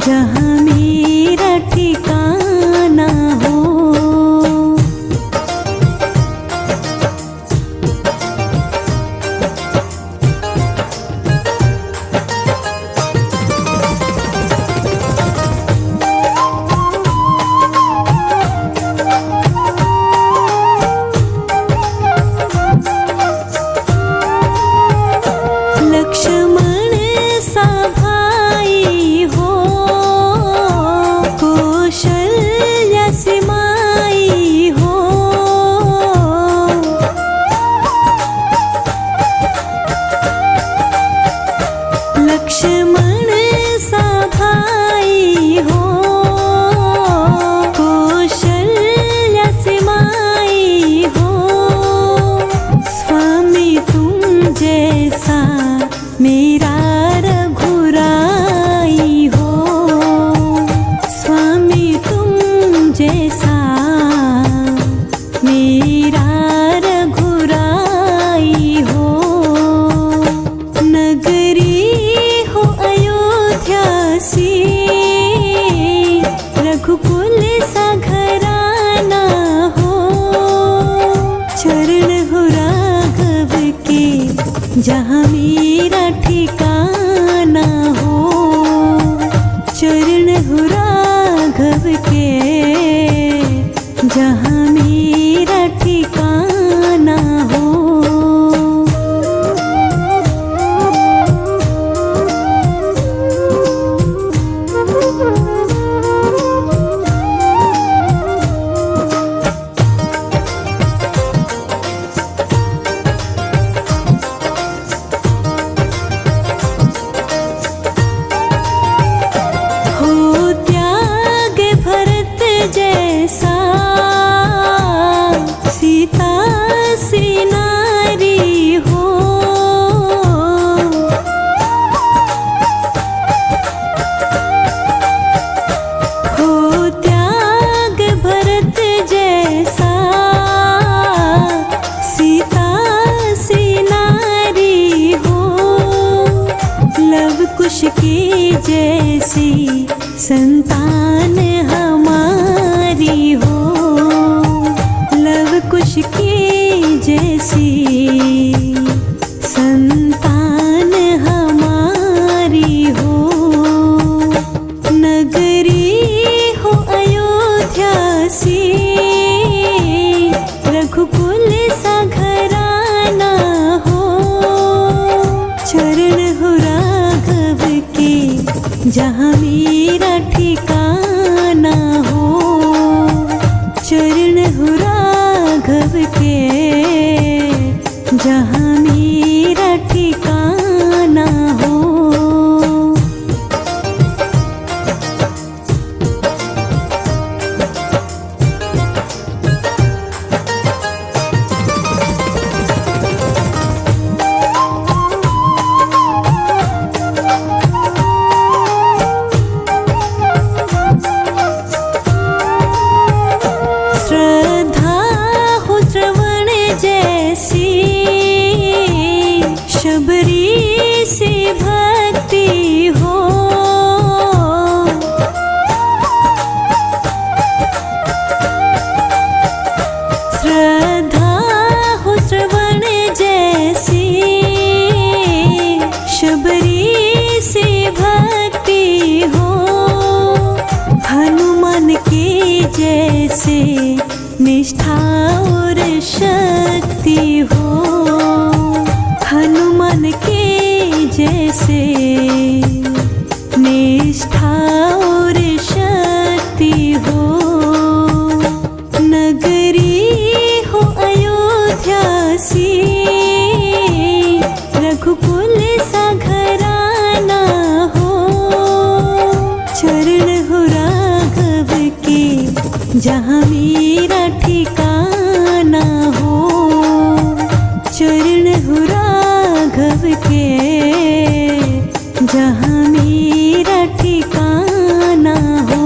जहाँ मेरा ठिकाना हो। लक्ष्मण सा भाई हो, कौशल्या सी माई हो। लक्ष्मण सा भाई हो, कौशल्या सी माई हो। स्वामी तुम जैसा मेरा रघुराई हो। स्वामी तुम जैसा मेरा रघुराई हो। नगरी हो अयोध्या सी, रघुकुल सा घराना हो। चरण हो राघव के जहाँ मेरा ठिकाना हो। चरण हो राघव के जहाँ मेरा ठिकाना हो। जैसा सीता सी नारी हो। त्याग भरत जैसा सीता सी नारी हो। लव कुश की जैसी संतान हमारी हो। लव कुश की जैसी संतान हमारी हो। नगरी हो अयोध्या सी, रघुकुल सा घराना हो। चरण हो राघव के जहाँ मेरा ठिकाना हो। चरण हो राघव के जहाँ मेरा ठिकाना हो। शबरी सी भक्ति हो। श्रद्धा हो श्रवण जैसी, शबरी सी भक्ति हो। हनुमान के जैसे निष्ठा और शक्ति हो। हनुमान के जैसे निष्ठा और शक्ति हो। नगरी हो अयोध्या सी, रघुकुल सा घराना हो। चरण हो राघव के जहाँ मेरा ठिकाना हो। चरण हो राघव के जहाँ मेरा ठिकाना हो।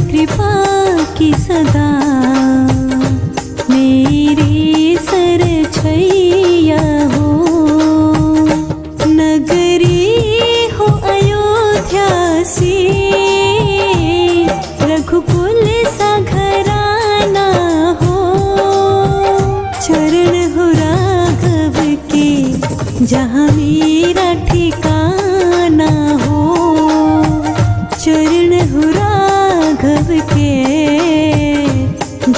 कृपा की सदा मेरे सर छैया हो। नगरी हो अयोध्या सी, रघुकुल सा घराना हो। चरण हो राघव के जहाँ मेरा ठिकाना हो। चरण हो राघव के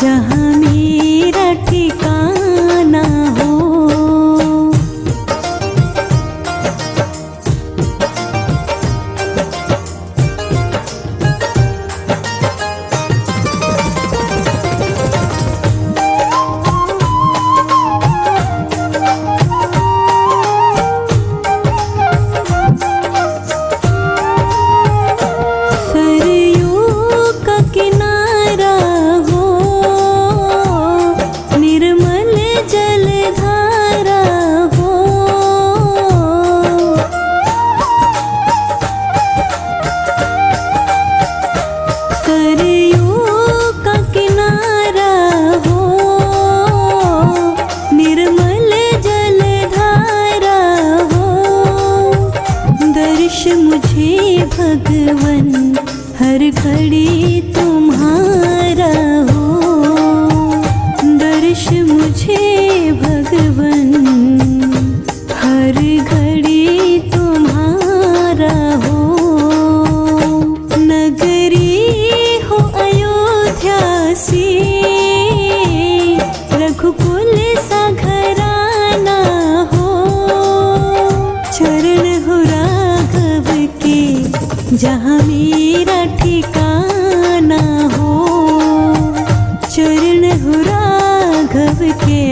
जहाँ मेरा ठिकाना हो। मुझे भगवन हर घड़ी तुम्हारा हो। दर्श मुझे भगवन हर घड़ी तुम्हारा हो। नगरी हो अयोध्या सी, रघुकुल सा घराना हो। चरण हो राघव के जहाँ मेरा ठिकाना हो। चरण हो राघव के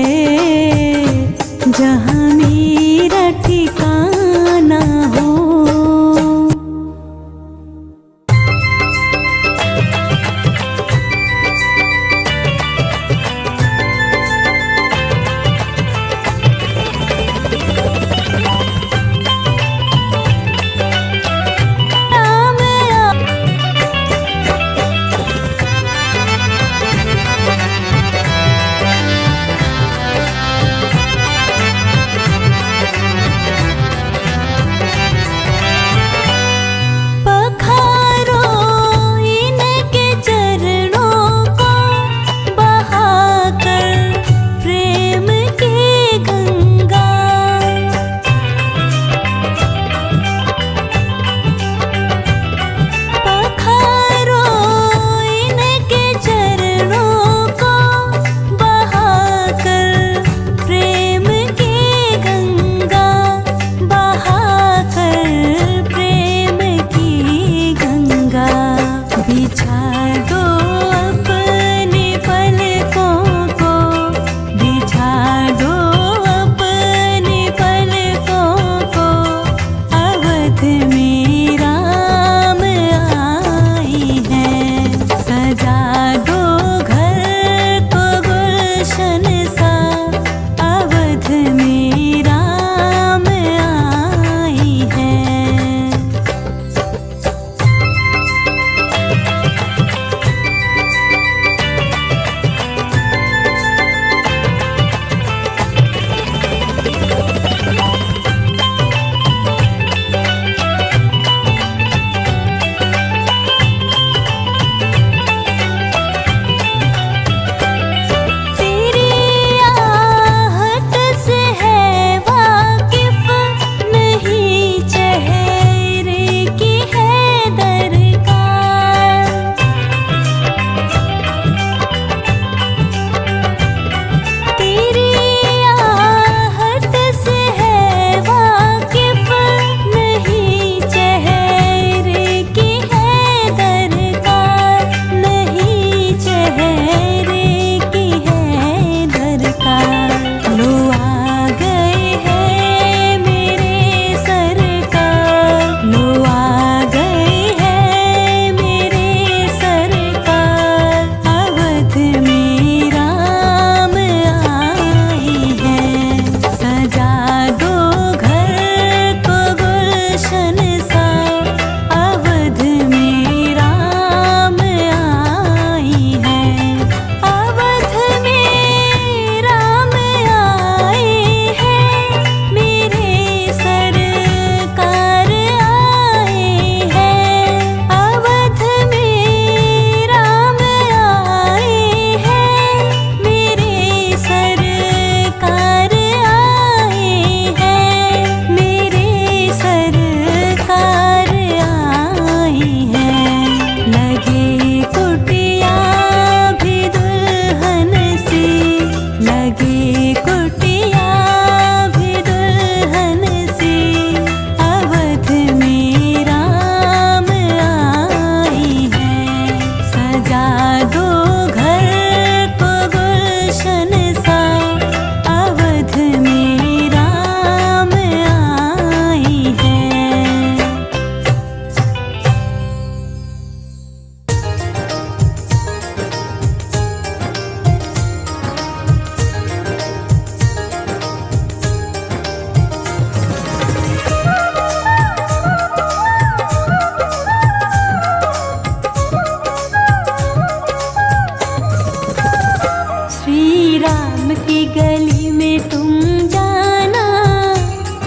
गली में तुम जाना,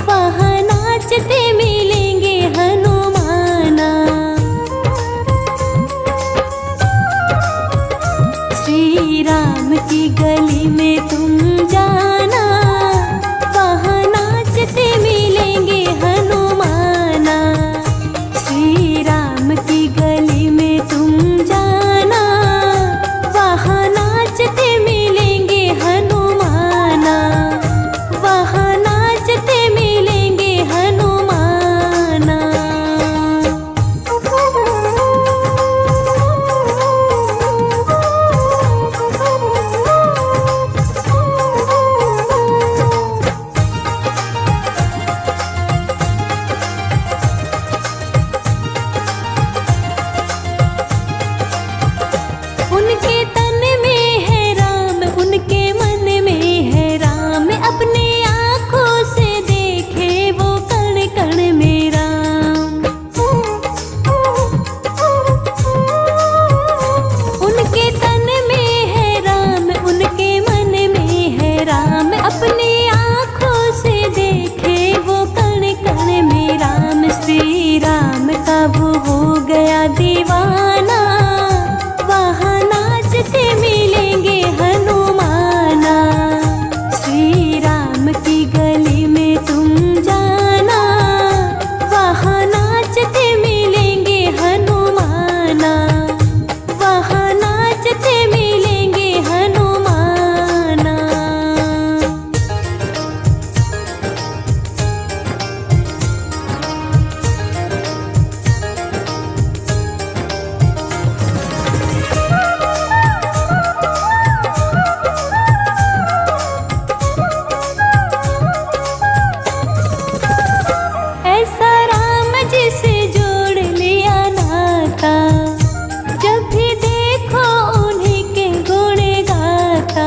वहाँ नाचते मिलेंगे हनुमाना। श्री राम की गली में तुम जाना, वहाँ नाचते मिलेंगे हनुमाना। श्री राम की गली में तुम जाना, वहाँ नाचते मिलेंगे हनुमाना, वहाँ नाचते मिलेंगे हनुमाना। उनके तन में है राम, उनके मन में है राम, अपने आँखों से देखे वो कण कण में राम। उनके तन में है राम, उनके मन में है राम, अपने आँखों से देखे वो कण कण में राम। श्री राम का वो हो गया दीवाना, वहाँ नाचते मिलेंगे हनुमाना। श्री राम की गली में तुम जाना, वहाँ नाचते मिलेंगे हनुमाना, वहाँ नाचते मिलेंगे हनुमाना। ऐसा राम जी से जोड़ लिया नाता, जब भी देखो उन्हीं के गुण गाता।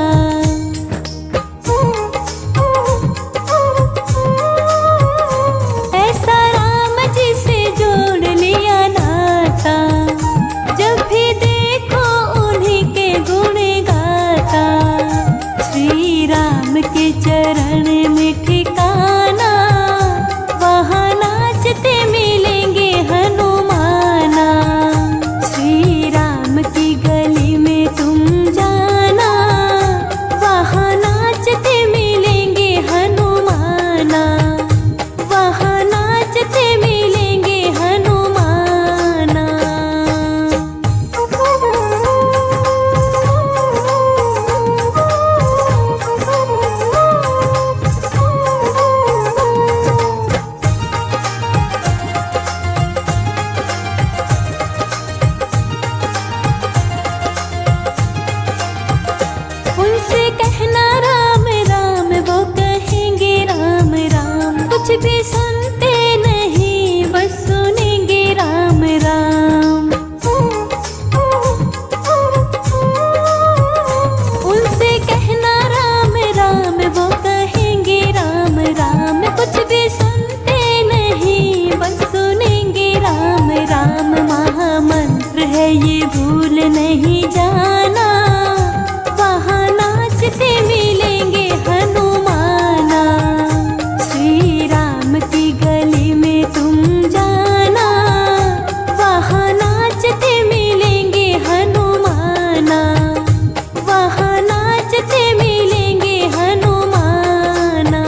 ऐसा राम जी से जोड़ लिया नाता, जब भी देखो उन्हीं के गुण गाता। श्री राम के चरण में ठिकाना, वहाँ नाचते मिलेंगे हनुमाना। श्री राम की गली में तुम जाना, वहाँ नाचते मिलेंगे हनुमाना, वहाँ नाचते मिलेंगे हनुमाना। उनसे कहना राम राम, वो कहेंगे राम राम, कुछ भी सुनते नहीं बस सुनेंगे राम राम। उनसे कहना राम राम, वो कहेंगे राम राम, कुछ भी सुनते नहीं बस सुनेंगे राम राम। महामंत्र है ये भूल नहीं जाना, वहाँ नाचते मिलेंगे हनुमाना। श्री राम की गली में तुम जाना, वहाँ नाचते मिलेंगे हनुमाना, वहाँ नाचते मिलेंगे हनुमाना।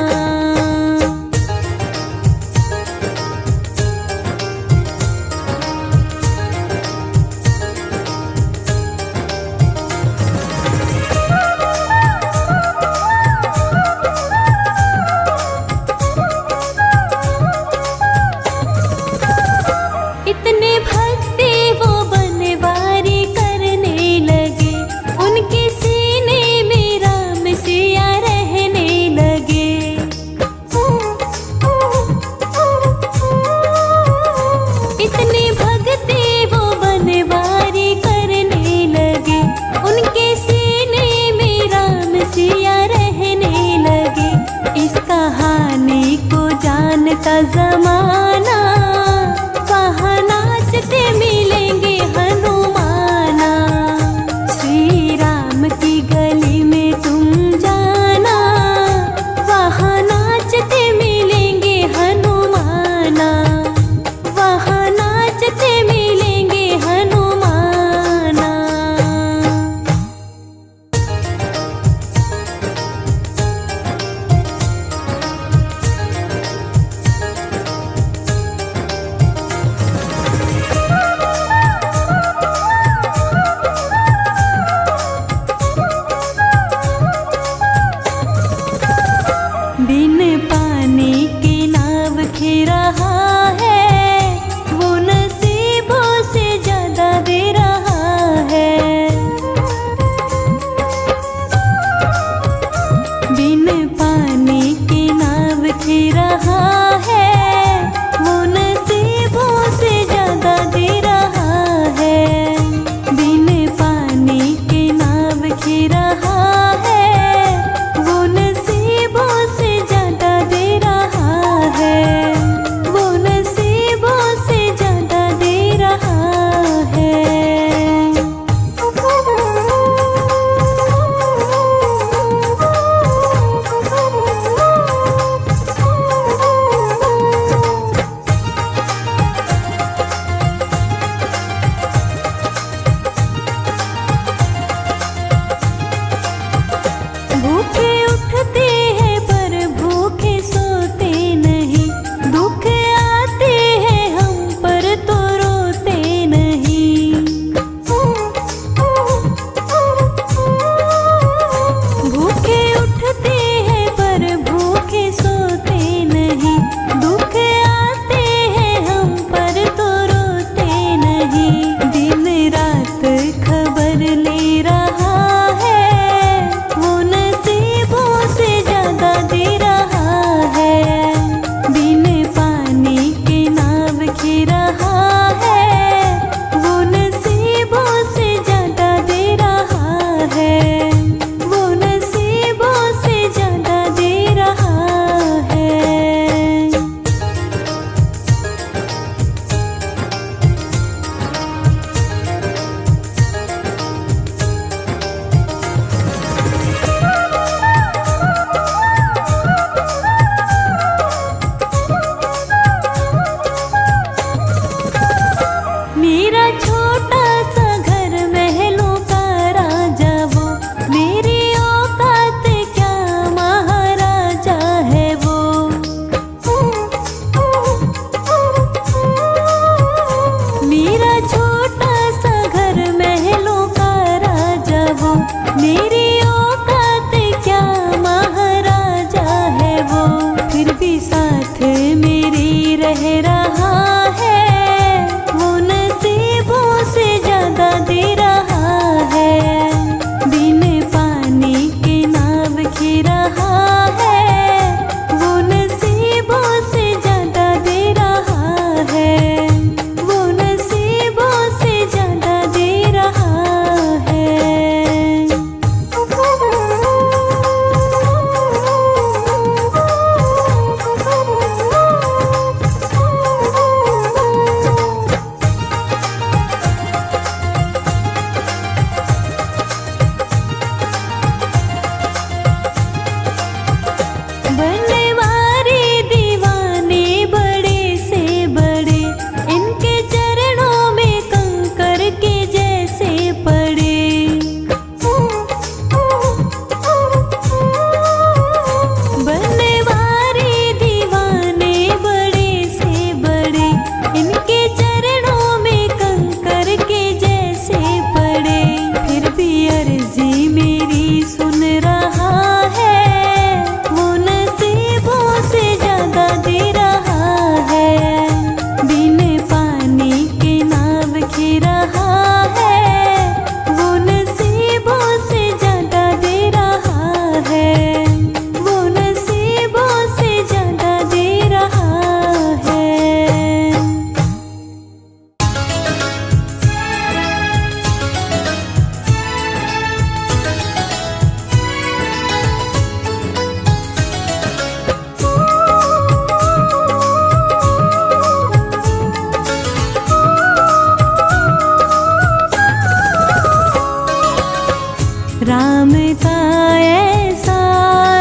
राम का ऐसा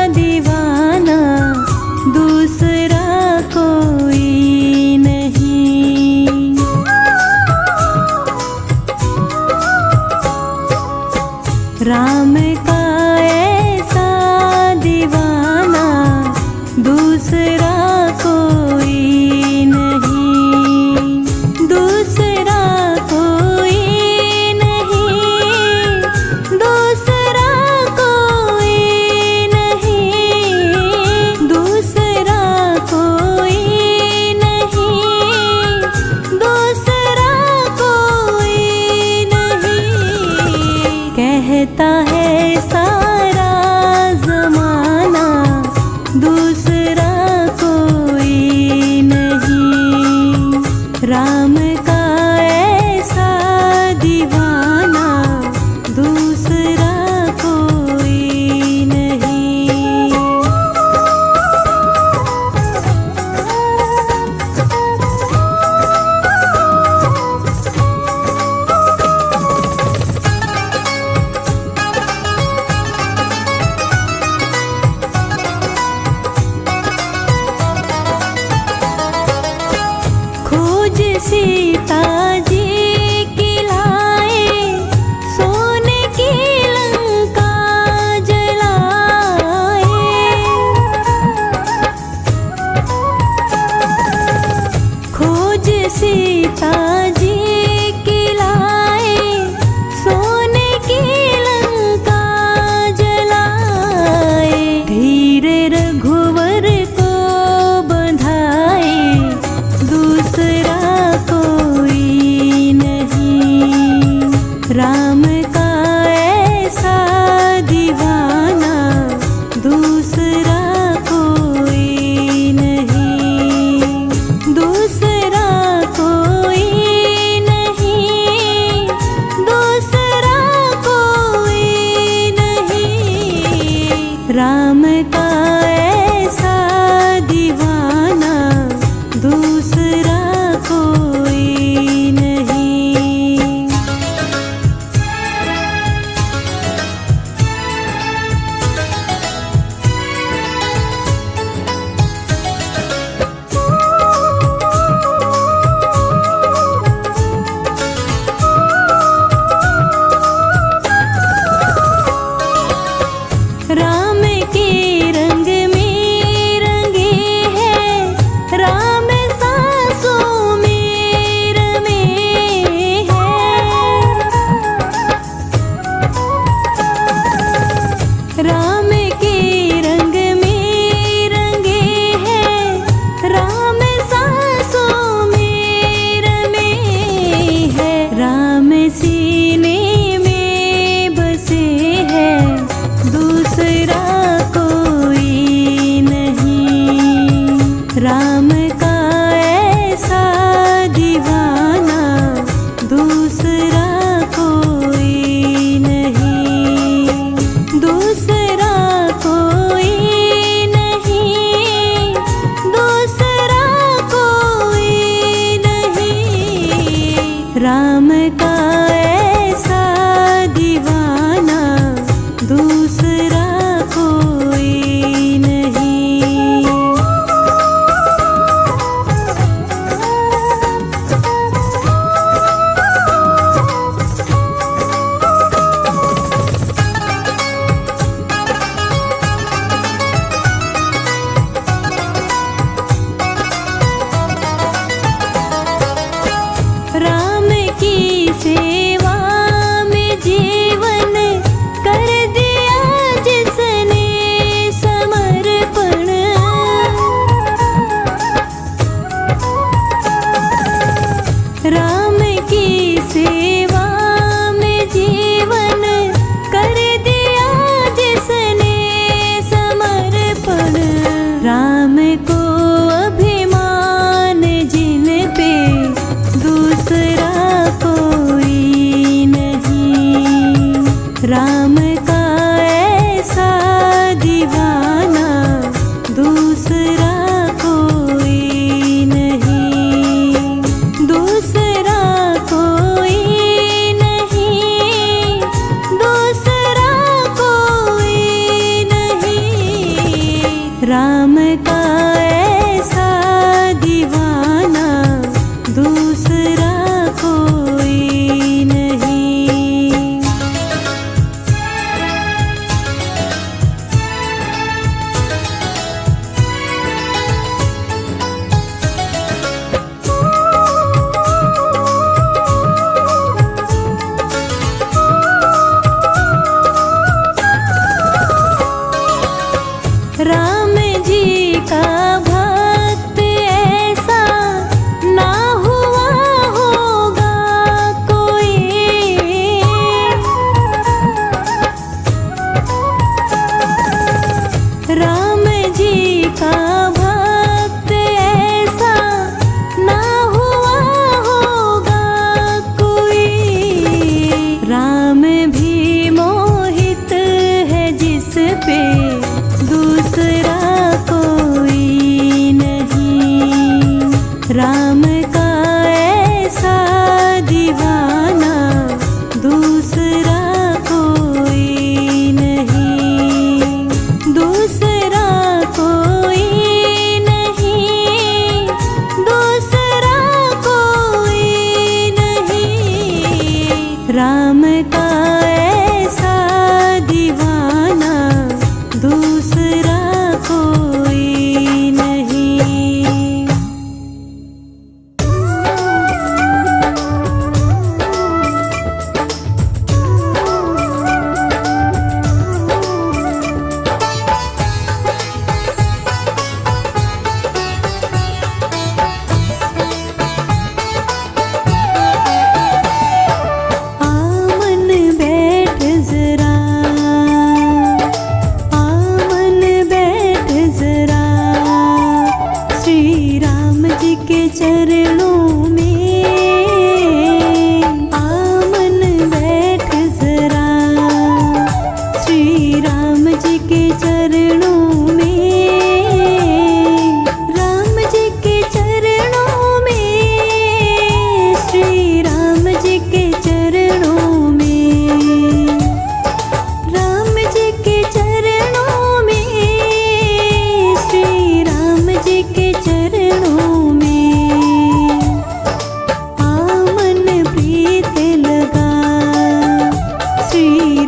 दीवाना दूसरा कोई नहीं। राम का ऐसा दीवाना दूसरा कोई नहीं, दूसरा कोई नहीं, दूसरा कोई नहीं, दूसरा कोई नहीं, दूसरा कोई नहीं। कहता है सारा जमाना दूसरा कोई नहीं। राम का ऐसा दीवाना दूसरा कोई नहीं। खोज सीता जी की लाए, सोने की लंका जलाए। खोज सीता जी की लाए, सोने की लंका जलाए। धीर रघुवर को बंधाए, दूसरा कोई नहीं। राम का ऐसा दीवाना दूसरा कोई नहीं, दूसरा कोई नहीं, दूसरा कोई नहीं। राम का ऐसा दीवाना दूसरा कोई नहीं। राम के रंग में रंगे हैं, राम सांसों में रमे हैं। राम के रंग में रंगे हैं, राम सांसों में रमे हैं। राम सीने में बसे हैं, दूसरा कोई नहीं। राम का ऐसा दीवाना दूसरा कोई नहीं, दूसरा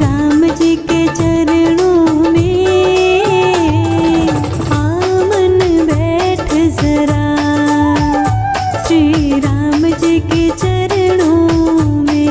राम जी के चरणों में आमन बैठ जरा, श्री राम जी के चरणों में।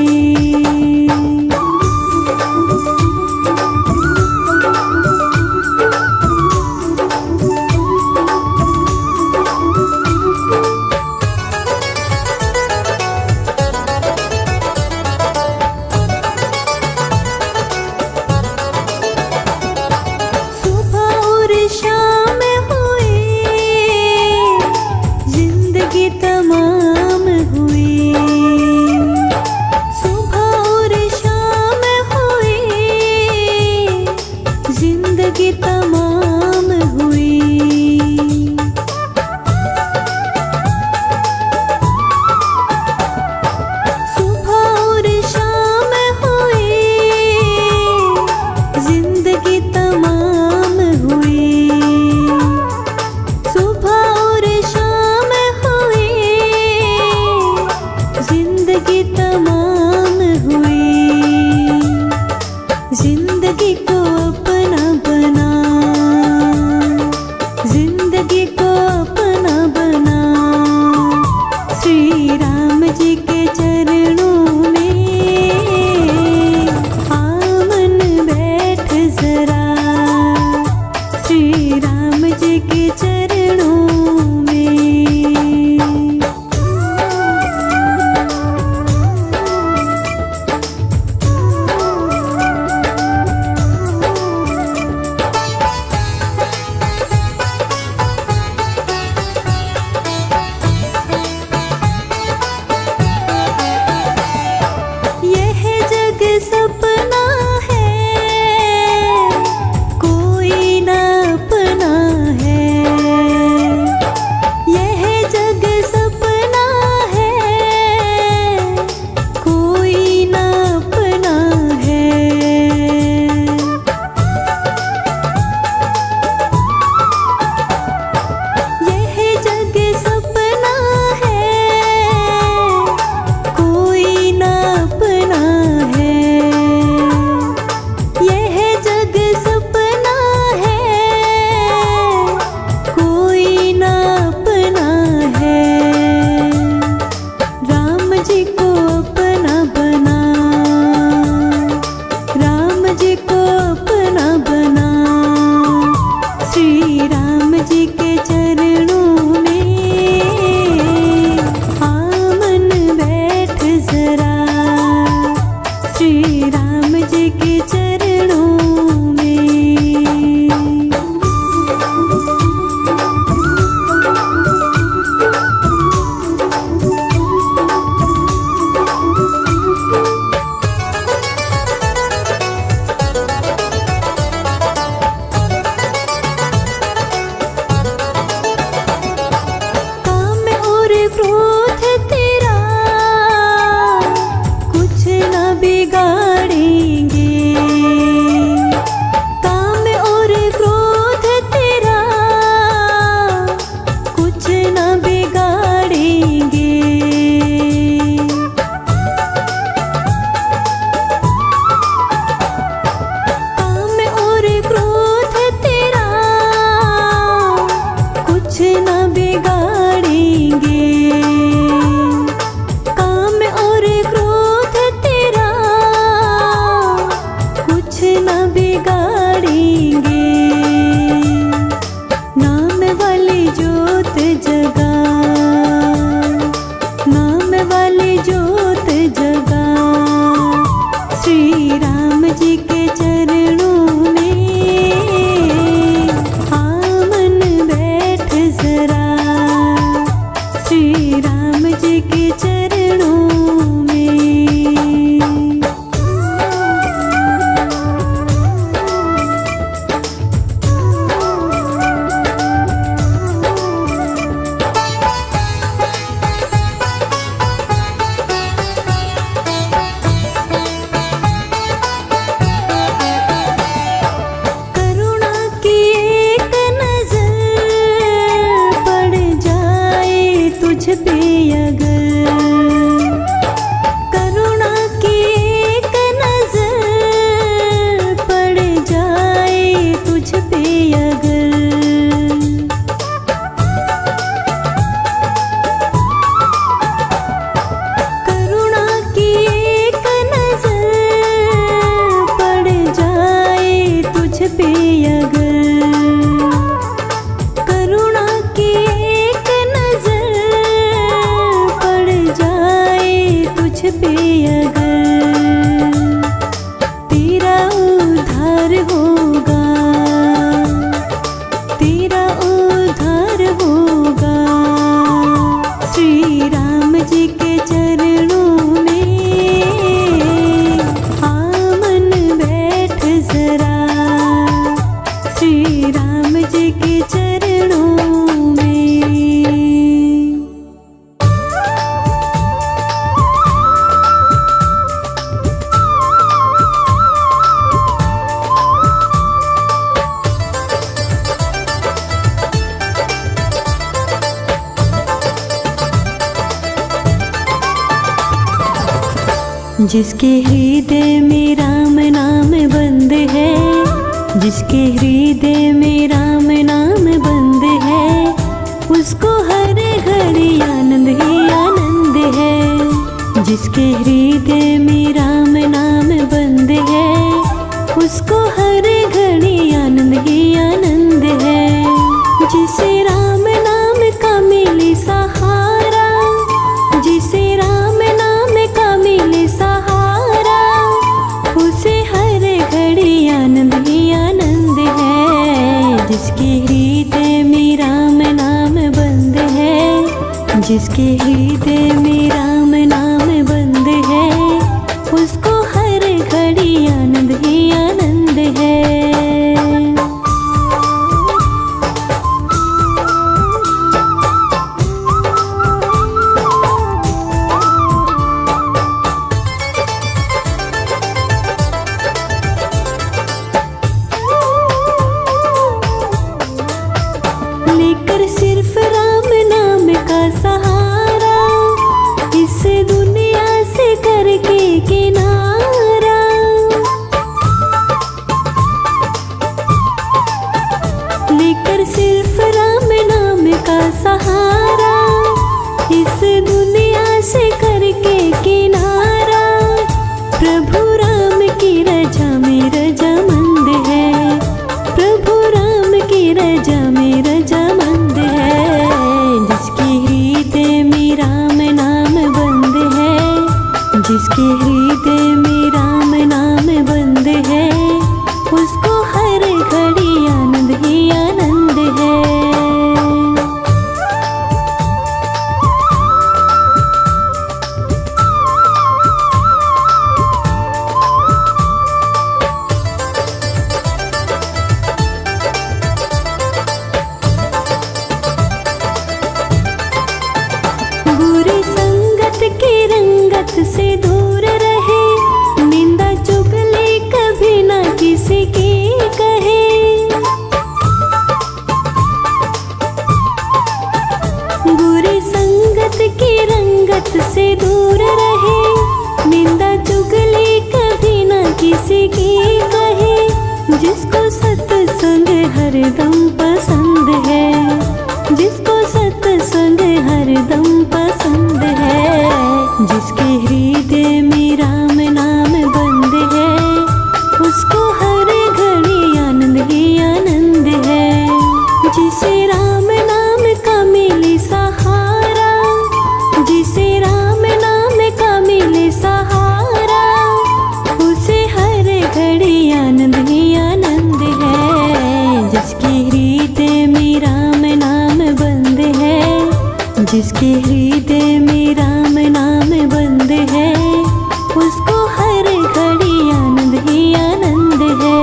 जिसके हृदय में राम नाम बंद है, जिसके हृदय में राम नाम बंद है, उसको हर घड़ी आनंद ही आनंद है। जिसके हृदय में राम नाम बंद है, उसको हर घड़ी आनंद ही आनंद है। जिसे राम नाम का मिले सहारा, जिसे राम नाम का मिले सहारा, उसे हर घड़ी आनंद ही आनंद है। जिसके हृदय में राम नाम बंद है, जिसके हृदय में राम नाम बंद है, उसको हर घड़ी आनंद ही आनंद है। लेकर सिर्फ राम नाम का सहारा, इस दुनिया से करके किनारा। लेकर सिर्फ राम नाम का सहारा, इस दुनिया से करके किनारा। प्रभु राम की रजा में रजामंद है, प्रभु राम की रजा में रजामंद है। जिसके हृदय में राम नाम बंद है, जिसके हृदय में राम नाम बंद है, उसको हर घड़ी आनंद ही आनंद है। बुरी संगत की रंगत से दूर रहे, निंदा चुगली कभी ना किसी की कहे। बुरी संगत की रंगत से दूर रहे, निंदा चुगली कभी ना किसी की कहे। जिसको सत्संग हरदम पसंद है, जिसको सत्संग हरदम पसंद है। जिसके हृदय में राम नाम बंद है, उसको हर घड़ी आनंद ही आनंद है। जिसे राम नाम का मिले सहारा, जिसे राम नाम का मिले सहारा, उसे हर घड़ी आनंद ही आनंद है। जिसके हृदय में राम नाम बंद है, जिसके हृदय में राम नाम बंद है, उसको हर घड़ी आनंद ही आनंद है।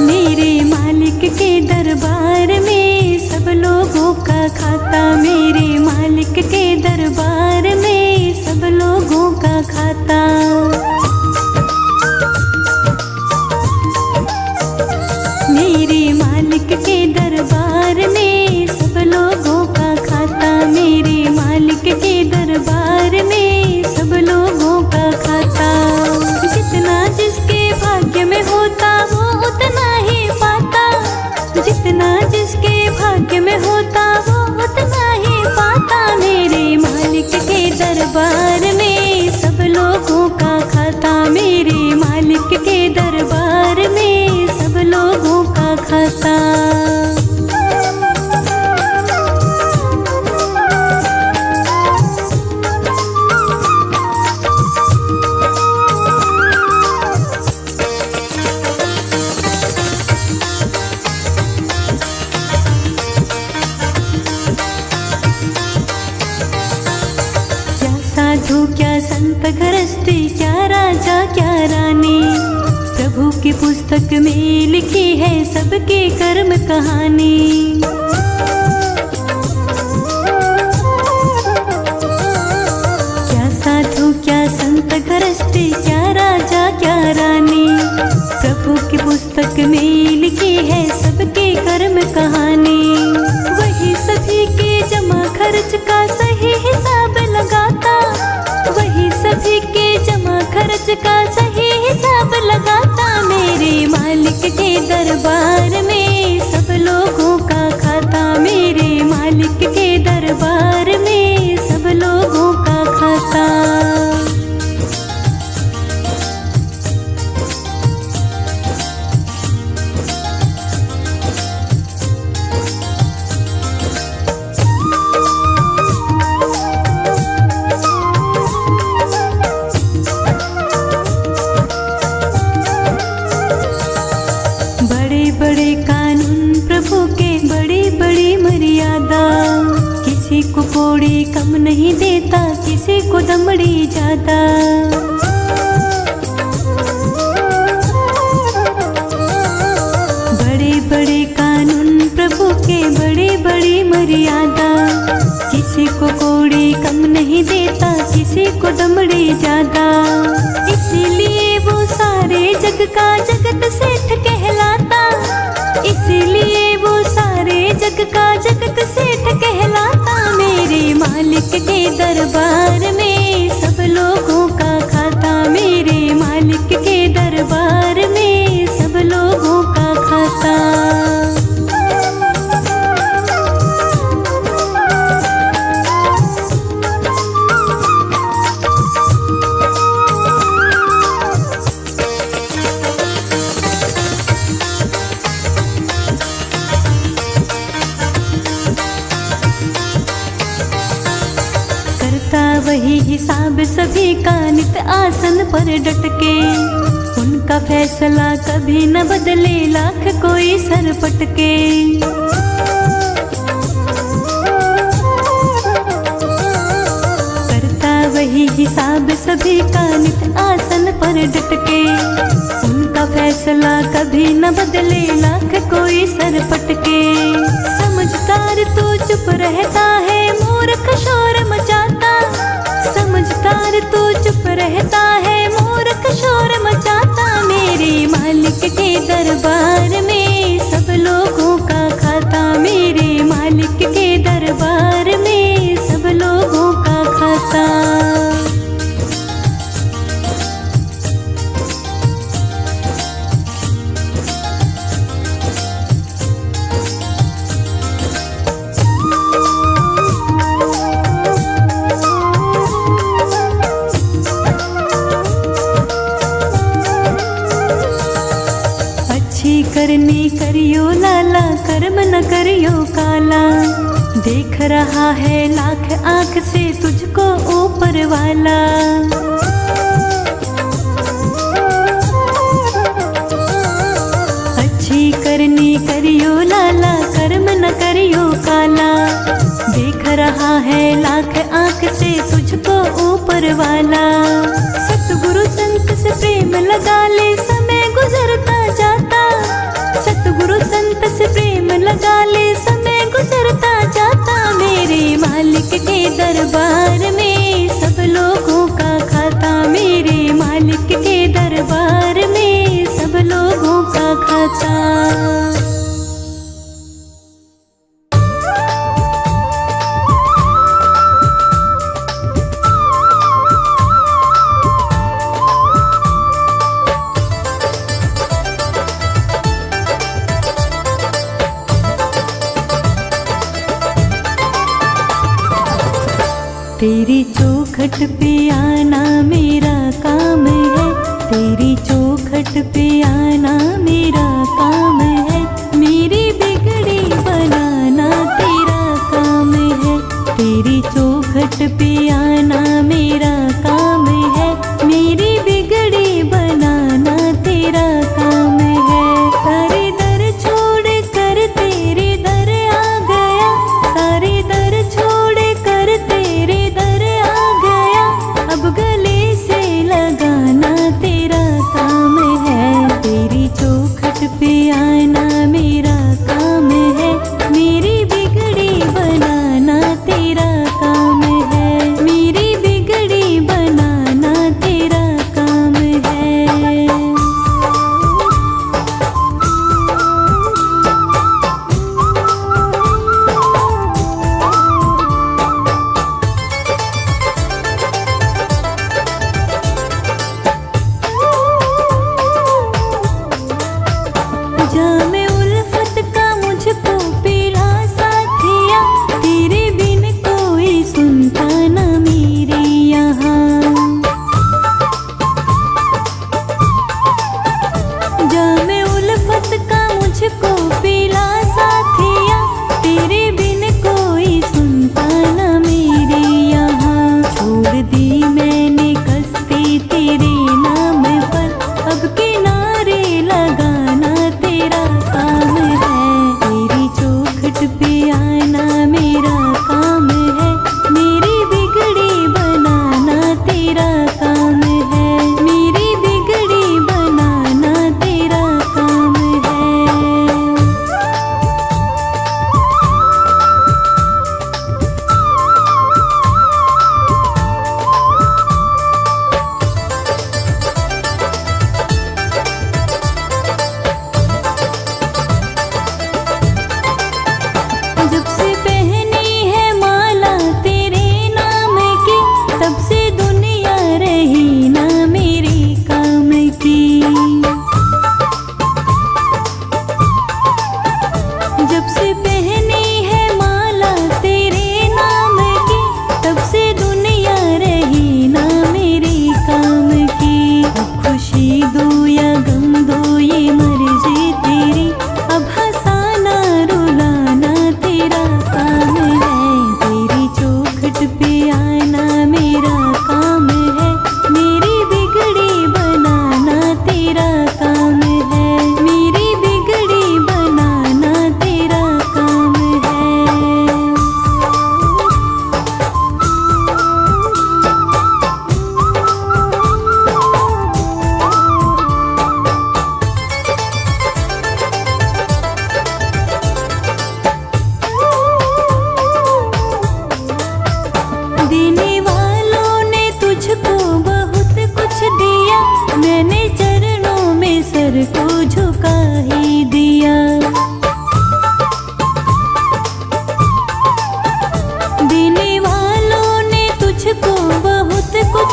मेरे मालिक के दरबार में सब लोगों का खाता, मेरे मालिक के दरबार में सब लोगों का खाता। मेरे मालिक के दरबार में सब लोगों का खाता, मेरे मालिक के दरबार में सब लोगों का खाता। जितना जिसके भाग्य में होता वो उतना ही पाता, जितना जिसके भाग्य में होता वो उतना ही पाता। मेरे मालिक के दरबार में सब लोगों का खाता, मेरे मालिक के दरबार में सब लोगों का खाता। साधु क्या संत गृहस्थी, क्या राजा क्या रानी, प्रभु की पुस्तक में लिखी है सबके कर्म कहानी। क्या साधु क्या संत गृहस्थी, क्या राजा क्या रानी, प्रभु की पुस्तक में लिखी है सबके कर्म कहानी। वही सभी के जमा खर्च का सही हिसाब लगाता, वही सभी के जमा खर्च का सही हिसाब लगाता। मेरे मालिक के दरबार में सब लोगों का खाता, मेरे मालिक के दरबार में सब लोगों का खाता। बड़े कानून प्रभु के, बड़ी बड़ी मर्यादा, किसी को कोड़ी कम नहीं देता, किसी को दमड़ी ज्यादा। बड़े बड़े कानून प्रभु के, बड़ी बड़ी मर्यादा, किसी को कोड़ी कम नहीं देता, किसी को दमड़ी ज्यादा। इसीलिए वो सारे जग का जगत सेठ कहलाता, इसीलिए वो सारे जग का जगत सेठ कहलाता। मेरे मालिक के दरबार में सब लोगों का खाता, मेरे मालिक के दरबार में सब लोगों का खाता। वही हिसाब सभी का नित आसन पर डट के, उनका फैसला कभी न बदले लाख कोई सर पटके। करता वही हिसाब सभी का नित आसन पर डट के, उनका फैसला कभी न बदले लाख कोई सर पटके। समझदार तो चुप रहता है, मूर्ख शोर मचाता, समझदार तो चुप रहता है, मूर्ख शोर मचाता। मेरे मालिक के दरबार में सब लोगों का खाता, मेरे मालिक के दरबार में सब लोगों का खाता। करनी करियो लाला, कर्म न करियो काला, देख रहा है लाख आंख से तुझको ऊपर वाला। अच्छी करनी करियो लाला, कर्म न करियो काला, देख रहा है लाख आंख से तुझको ऊपर वाला। सतगुरु संत से प्रेम लगा ले, समय गुजरता जाता, सतगुरु संत से प्रेम लगा ले, समय गुजरता जाता। मेरे मालिक के दरबार में सब लोगों का खाता, मेरे मालिक के दरबार में सब लोगों का खाता। तेरी चौखट पे आना मेरा काम है, तेरी चौखट पे आना मेरा काम है, मेरी बिगड़ी बनाना तेरा काम है। तेरी चौखट पे आना मेरा काम है, मेरी बिगड़ी बनाना तेरा काम है। सारे दर छोड़ कर तेरे दर आ गया, सारे दर छोड़ कर तेरे दर आ गया, अब गले से लगाना तेरा काम है।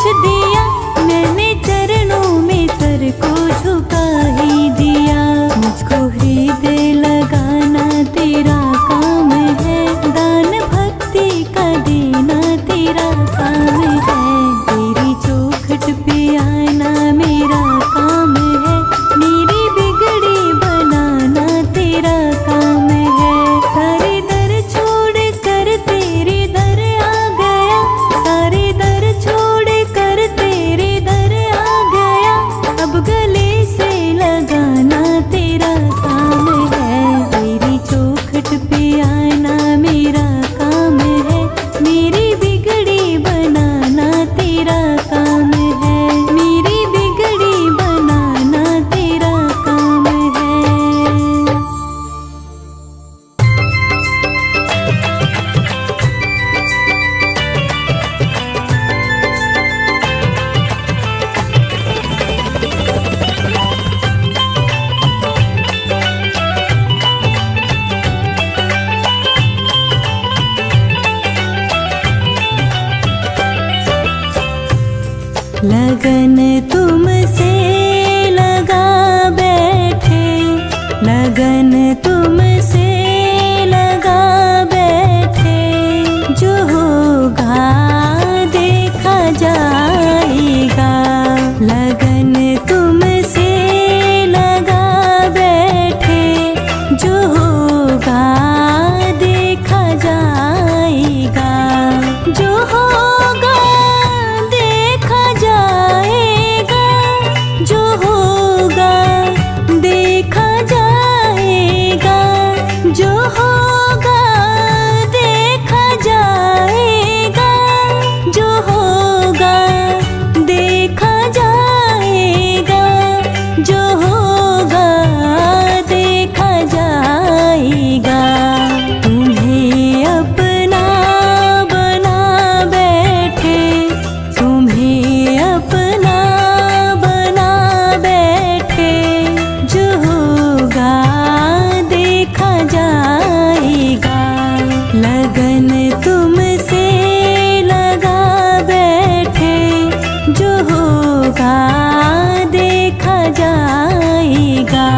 कुछ दिया, मैंने चरणों में सर को झुका ही दिया। मुझको हृदय लगाना तेरा काम है, दान भक्ति का देना तेरा काम है। तेरी चौखट पे आना मेरा काम है, मेरी बिगड़ी बनाना तेरा काम है। सारे दर छोड़ कर तेरे दर आ गया, सारे दर छोड़ कर तेरे दर आ गया। अब गले से लगाना तेरा काम है, तेरी चौखट पे आना मेरा काम है, मेरी बिगड़ी बनाना तेरा काम है, मेरी बिगड़ी बनाना तेरा काम है। लगन तुमसे लगा बैठे, लगन तुमसे लगा बैठे। जो होगा देखा जाएगा, लगन तुमसे लगा बैठे। जो होगा देखा जाएगा, जो होगा देखा जाएगा, जो होगा देखा जाएगा, जो होगा देखा जाएगा, जो होगा देखा जाएगा, जो होगा देखा जाएगा। तुम्हें अपना बना बैठे, तुम्हें अपना बना बैठे। जो होगा देखा जाएगा, लगन तुमसे लगा बैठे। जो होगा देखा जाएगा।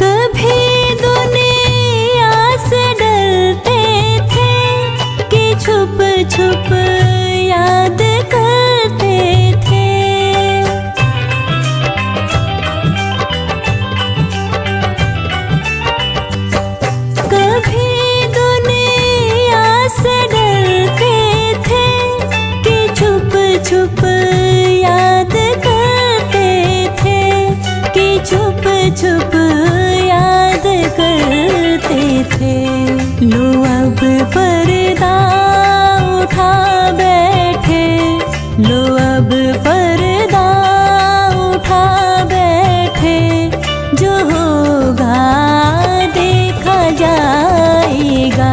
कभी दुनिया से डरते थे कि छुप छुप याद करते थे। कभी दुनिया से डरते थे कि छुप छुप याद करते थे, कि छुप छुप याद करते थे। लो अब पर्दा उठा बैठे, लो अब पर्दा उठा बैठे। जो होगा देखा जाएगा,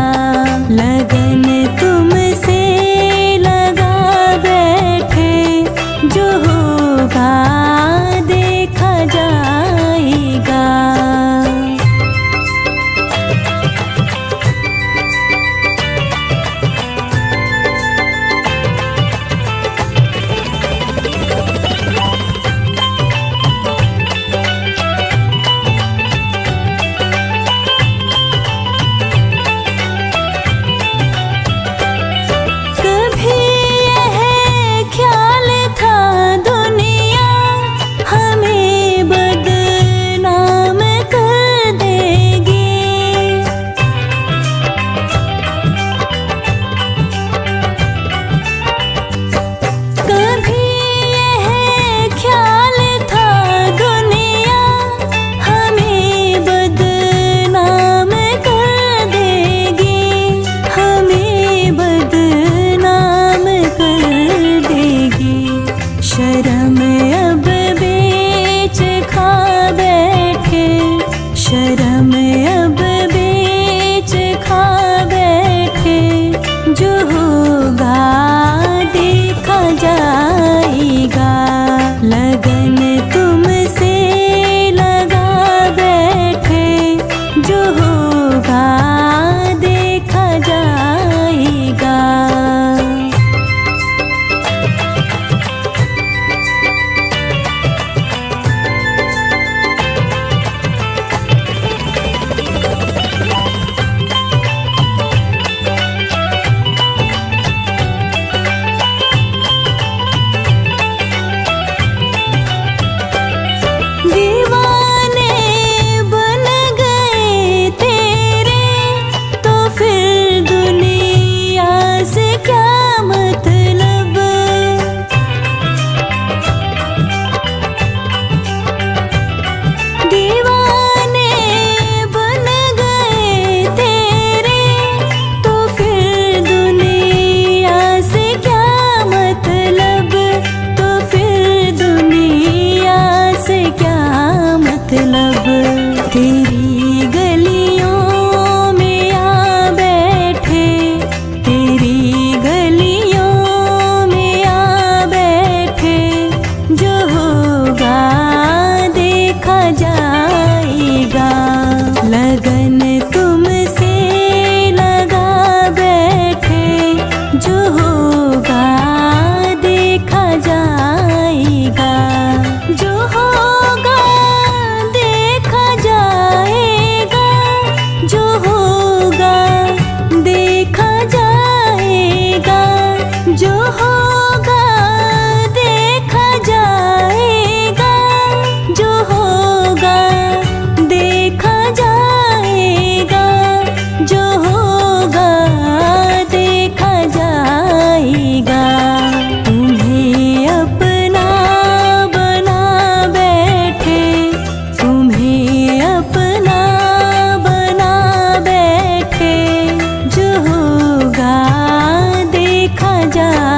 लगन तुमसे लगा बैठे। जो होगा देखा जाएगा। चार